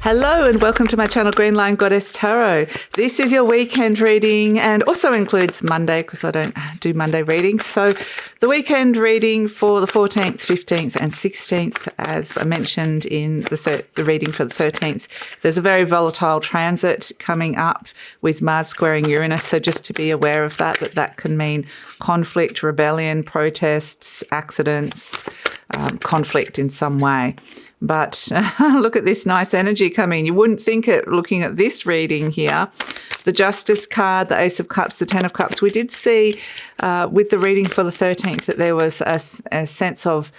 Hello and welcome to my channel Green Line Goddess Tarot. This is your weekend reading and also includes Monday because I don't do Monday readings. So the weekend reading for the 14th, 15th and 16th, as I mentioned in the reading for the 13th, there's a very volatile transit coming up with Mars squaring Uranus. So just to be aware of that can mean conflict, rebellion, protests, accidents, conflict in some way. But look at this nice energy coming. You wouldn't think it looking at this reading here. The Justice card, the Ace of Cups, the Ten of Cups. We did see with the reading for the 13th that there was a sense of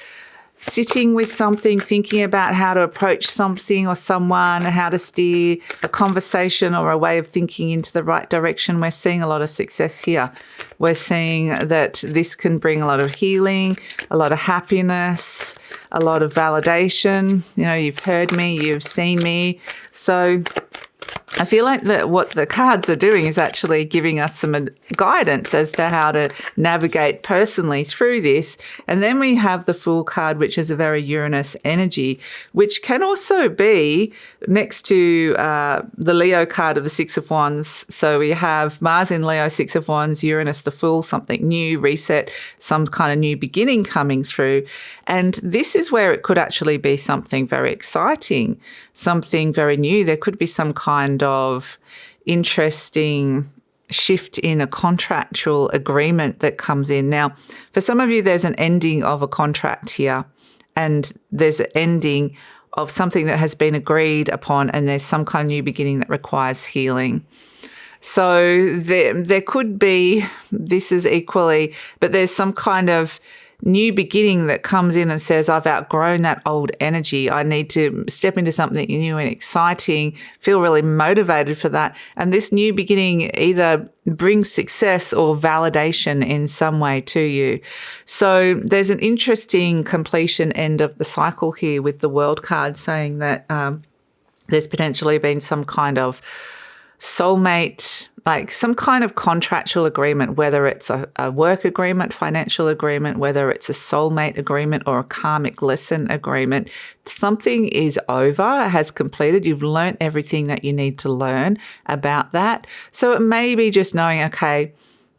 sitting with something, thinking about how to approach something or someone, how to steer a conversation or a way of thinking into the right direction. We're seeing a lot of success here. We're seeing that this can bring a lot of healing, a lot of happiness, a lot of validation. You know, you've heard me, you've seen me. So I feel like that what the cards are doing is actually giving us some guidance as to how to navigate personally through this. And then we have the Fool card, which is a very Uranus energy, which can also be next to the Leo card of the Six of Wands. So we have Mars in Leo, Six of Wands, Uranus, the Fool, something new, reset, some kind of new beginning coming through. And this is where it could actually be something very exciting, something very new. There could be some kind of interesting shift in a contractual agreement that comes in. Now, for some of you, there's an ending of a contract here, and there's an ending of something that has been agreed upon, and there's some kind of new beginning that requires healing. So there could be, this is equally, but there's some kind of new beginning that comes in and says, I've outgrown that old energy. I need to step into something new and exciting, feel really motivated for that. And this new beginning either brings success or validation in some way to you. So there's an interesting completion end of the cycle here with the World card saying that there's potentially been some kind of soulmate, like some kind of contractual agreement, whether it's a work agreement, financial agreement, whether it's a soulmate agreement or a karmic lesson agreement. Something is over, has completed. You've learned everything that you need to learn about that. So it may be just knowing, okay,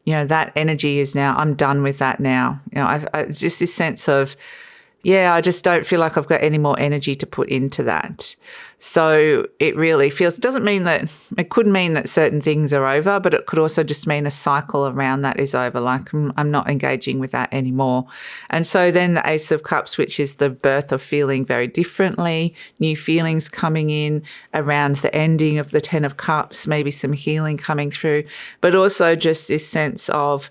you know, that energy is now, I'm done with that now. You know, it's just this sense of, yeah, I just don't feel like I've got any more energy to put into that. So it really feels, it doesn't mean that, it could mean that certain things are over, but it could also just mean a cycle around that is over, like I'm not engaging with that anymore. And so then the Ace of Cups, which is the birth of feeling very differently, new feelings coming in around the ending of the Ten of Cups, maybe some healing coming through, but also just this sense of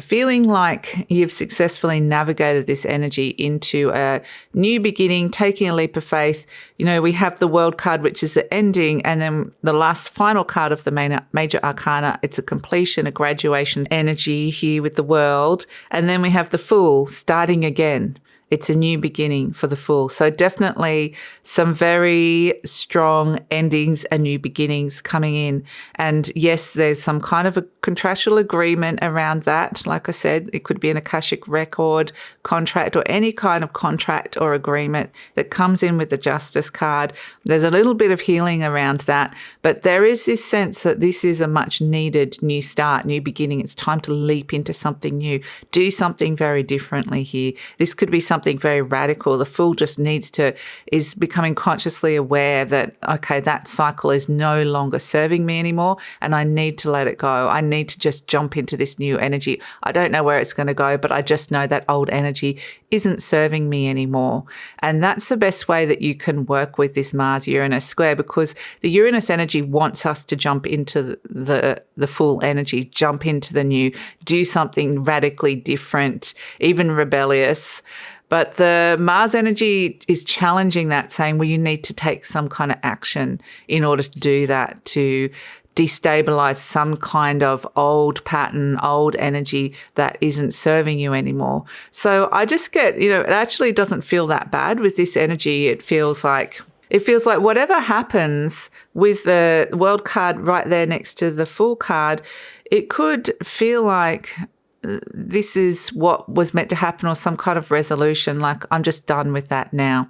feeling like you've successfully navigated this energy into a new beginning, taking a leap of faith. You know, we have the World card, which is the ending, and then the last final card of the major arcana, it's a completion, a graduation energy here with the World. And then we have the Fool, starting again. It's a new beginning for the Fool. So definitely some very strong endings and new beginnings coming in. And yes, there's some kind of a contractual agreement around that. Like I said, it could be an Akashic record, contract, or any kind of contract or agreement that comes in with the Justice card. There's a little bit of healing around that. But there is this sense that this is a much needed new start, new beginning. It's time to leap into something new, do something very differently here. This could be something very radical. The Fool just is becoming consciously aware that, okay, that cycle is no longer serving me anymore and I need to let it go. I need to just jump into this new energy. I don't know where it's going to go, but I just know that old energy isn't serving me anymore. And that's the best way that you can work with this Mars-Uranus square, because the Uranus energy wants us to jump into the Fool energy, jump into the new, do something radically different, even rebellious. But the Mars energy is challenging that, saying, well, you need to take some kind of action in order to do that, to destabilize some kind of old pattern, old energy that isn't serving you anymore. So I just get, you know, it actually doesn't feel that bad with this energy. It feels like whatever happens with the World card right there next to the Fool card, it could feel like this is what was meant to happen, or some kind of resolution, like I'm just done with that now.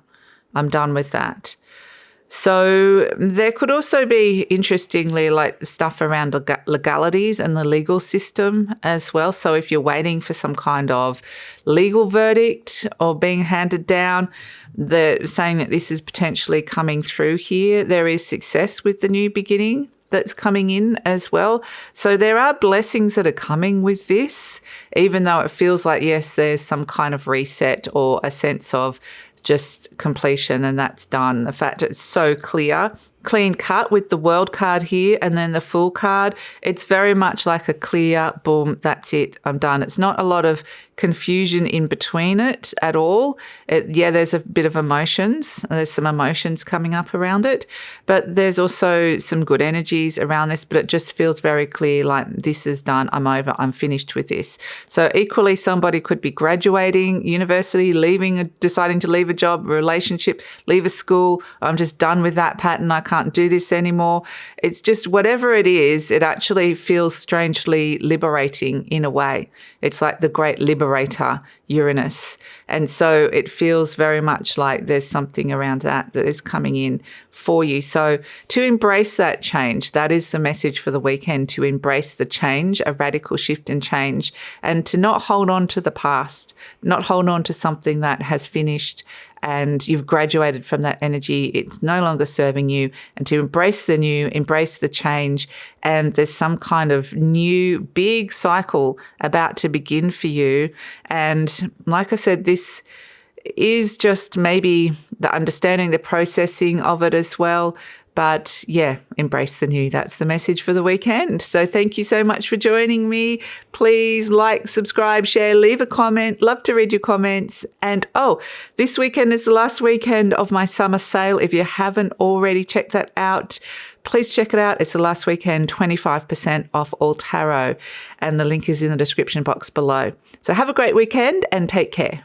I'm done with that. So there could also be, interestingly, like stuff around legalities and the legal system as well. So if you're waiting for some kind of legal verdict or being handed down, they're saying that this is potentially coming through here. There is success with the new beginning that's coming in as well. So there are blessings that are coming with this, even though it feels like, yes, there's some kind of reset or a sense of just completion and that's done. The fact it's so clean cut with the World card here and then the Fool card, it's very much like a clear, boom, that's it, I'm done. It's not a lot of confusion in between it at all. There's a bit of emotions. There's some emotions coming up around it, but there's also some good energies around this, but it just feels very clear, like this is done, I'm over, I'm finished with this. So equally, somebody could be graduating university, deciding to leave a job, a relationship, leave a school. I'm just done with that pattern. I can't do this anymore. It's just whatever it is, it actually feels strangely liberating in a way. It's like the great liberator, Uranus. And so it feels very much like there's something around that is coming in for you. So to embrace that change, that is the message for the weekend, to embrace the change, a radical shift and change, and to not hold on to the past, not hold on to something that has finished and you've graduated from that energy. It's no longer serving you, and to embrace the new, embrace the change. And there's some kind of new big cycle about to begin for you. And like I said, this is just maybe the understanding, the processing of it as well. But yeah, embrace the new. That's the message for the weekend. So thank you so much for joining me. Please like, subscribe, share, leave a comment. Love to read your comments. And this weekend is the last weekend of my summer sale. If you haven't already checked that out, please check it out. It's the last weekend, 25% off all tarot. And the link is in the description box below. So have a great weekend and take care.